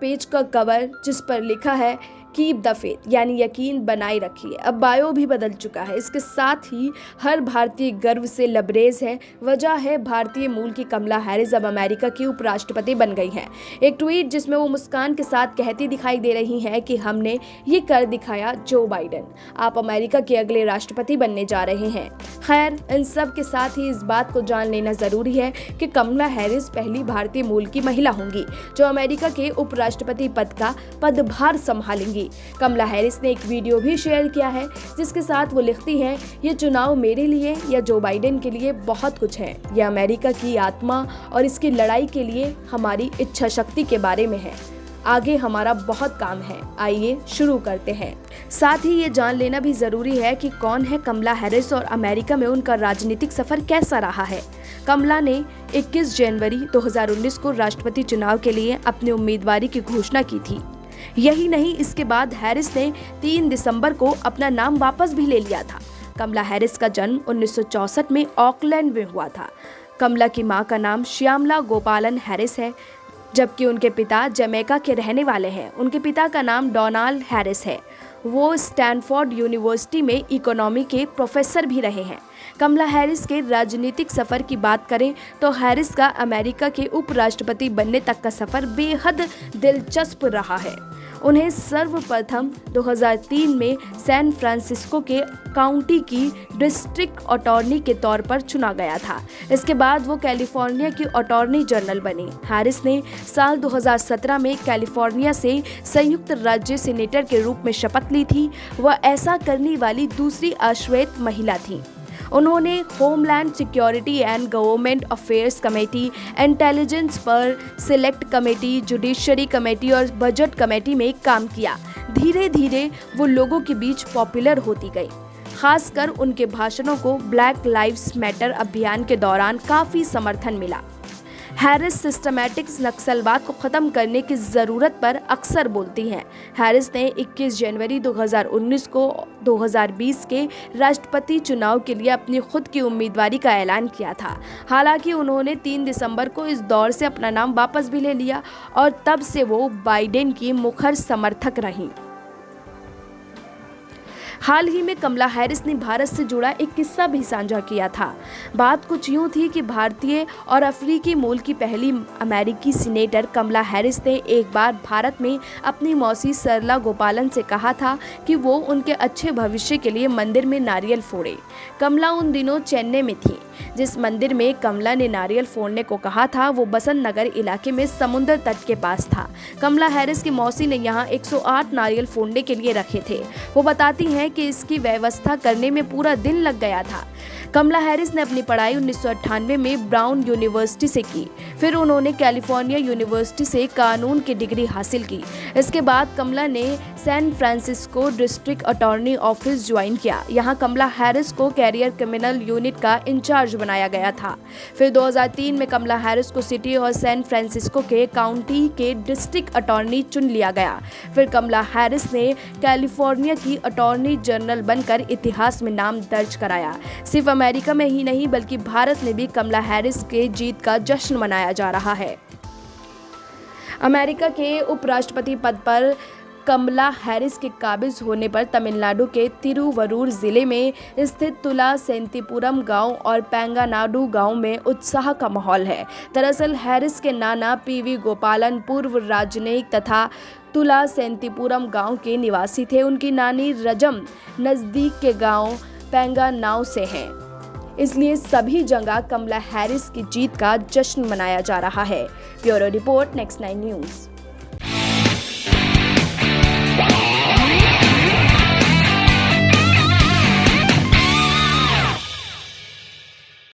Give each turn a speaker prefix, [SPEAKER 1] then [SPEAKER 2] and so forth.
[SPEAKER 1] Page का cover जिस पर लिखा है कीप द फेथ, यानी यकीन बनाए रखिए। अब बायो भी बदल चुका है। इसके साथ ही हर भारतीय गर्व से लबरेज है। वजह है भारतीय मूल की कमला हैरिस अब अमेरिका की उपराष्ट्रपति बन गई हैं। एक ट्वीट जिसमें वो मुस्कान के साथ कहती दिखाई दे रही हैं कि हमने ये कर दिखाया जो बाइडेन, आप अमेरिका के अगले राष्ट्रपति बनने जा रहे हैं। खैर, इन सब के साथ ही इस बात को जान लेना जरूरी है कि कमला हैरिस पहली भारतीय मूल की महिला होंगी जो अमेरिका के उपराष्ट्रपति पद का पदभार संभालेंगी। कमला हैरिस ने एक वीडियो भी शेयर किया है जिसके साथ वो लिखती हैं, ये चुनाव मेरे लिए या जो बाइडेन के लिए बहुत कुछ है। यह अमेरिका की आत्मा और इसकी लड़ाई के लिए हमारी इच्छा शक्ति के बारे में है। आगे हमारा बहुत काम है, आइए शुरू करते हैं। साथ ही ये जान लेना भी जरूरी है कि कौन है कमला हैरिस और अमेरिका में उनका राजनीतिक सफर कैसा रहा है। कमला ने 21 जनवरी 2019 को राष्ट्रपति चुनाव के लिए अपनी उम्मीदवारी की घोषणा की थी। यही नहीं, इसके बाद हैरिस ने 3 दिसंबर को अपना नाम वापस भी ले लिया था। कमला हैरिस का जन्म 1964 में ऑकलैंड में हुआ था। कमला की मां का नाम श्यामला गोपालन हैरिस है, जबकि उनके पिता जमैका के रहने वाले हैं। उनके पिता का नाम डोनाल्ड हैरिस है। वो स्टैनफोर्ड यूनिवर्सिटी में इकोनॉमी के प्रोफेसर भी रहे हैं। कमला हैरिस के राजनीतिक सफर की बात करें तो हैरिस का अमेरिका के उपराष्ट्रपति बनने तक का सफर बेहद दिलचस्प रहा है। उन्हें सर्वप्रथम 2003 में सैन फ्रांसिस्को के काउंटी की डिस्ट्रिक्ट अटॉर्नी के तौर पर चुना गया था। इसके बाद वो कैलिफोर्निया की अटॉर्नी जनरल बनी। हैरिस ने साल 2017 में कैलिफोर्निया से संयुक्त राज्य सीनेटर के रूप में शपथ ली थी। वह ऐसा करने वाली दूसरी अश्वेत महिला थी। उन्होंने homeland security and government affairs committee, intelligence पर सिलेक्ट कमेटी, जुडिशरी कमेटी और बजट कमेटी में काम किया। धीरे धीरे वो लोगों के बीच पॉपुलर होती गई। खासकर उनके भाषणों को ब्लैक लाइव्स मैटर अभियान के दौरान काफ़ी समर्थन मिला। हैरिस सिस्टमैटिक नक्सलवाद को ख़त्म करने की ज़रूरत पर अक्सर बोलती हैं। हैरिस ने 21 जनवरी 2019 को 2020 के राष्ट्रपति चुनाव के लिए अपनी खुद की उम्मीदवारी का ऐलान किया था। हालांकि उन्होंने 3 दिसंबर को इस दौर से अपना नाम वापस भी ले लिया और तब से वो बाइडेन की मुखर समर्थक रहीं। हाल ही में कमला हैरिस ने भारत से जुड़ा एक किस्सा भी साझा किया था। बात कुछ यूं थी कि भारतीय और अफ्रीकी मूल की पहली अमेरिकी सीनेटर कमला हैरिस ने एक बार भारत में अपनी मौसी सरला गोपालन से कहा था कि वो उनके अच्छे भविष्य के लिए मंदिर में नारियल फोड़े। कमला उन दिनों चेन्नई में थी। जिस मंदिर में कमला ने नारियल फोड़ने को कहा था वो बसंत नगर इलाके में समुद्र तट के पास था। कमला हैरिस की मौसी ने यहाँ 108 नारियल फोड़ने के लिए रखे थे। वो बताती हैं कि इसकी व्यवस्था करने में पूरा दिन लग गया था। कमला हैरिस ने अपनी पढ़ाई 1998 में ब्राउन यूनिवर्सिटी से की। फिर उन्होंने कैलिफोर्निया यूनिवर्सिटी से कानून की डिग्री हासिल की। इसके बाद कमला ने San Francisco district attorney office join किया। यहाँ कमला हैरिस को कैरियर क्रिमिनल यूनिट का इंचार्ज बनाया गया था। फिर 2003 में कमला हैरिस को सिटी और सैन फ्रांसिस्को के काउंटी के डिस्ट्रिक्ट अटॉर्नी चुन लिया गया। फिर कमला हैरिस ने कैलिफोर्निया की अटॉर्नी जनरल बनकर इतिहास में नाम दर्ज कराया। सिर्फ अमेरिका में ही नहीं बल्कि भारत में भी कमला हैरिस के जीत का जश्न मनाया जा रहा है। अमेरिका के उपराष्ट्रपति पद पर कमला हैरिस के काबिज होने पर तमिलनाडु के तिरुवरूर जिले में स्थित तुलासेंतीपुरम गांव और पेंगानाडु गांव में उत्साह का माहौल है। दरअसल हैरिस के नाना पीवी गोपालन पूर्व राजनयिक तथा तुलासेंतीपुरम गांव के निवासी थे। उनकी नानी रजम नज़दीक के गांव पेंगानाव से हैं। इसलिए सभी जगह कमला हैरिस की जीत का जश्न मनाया जा रहा है। Bureau report, next 9 news.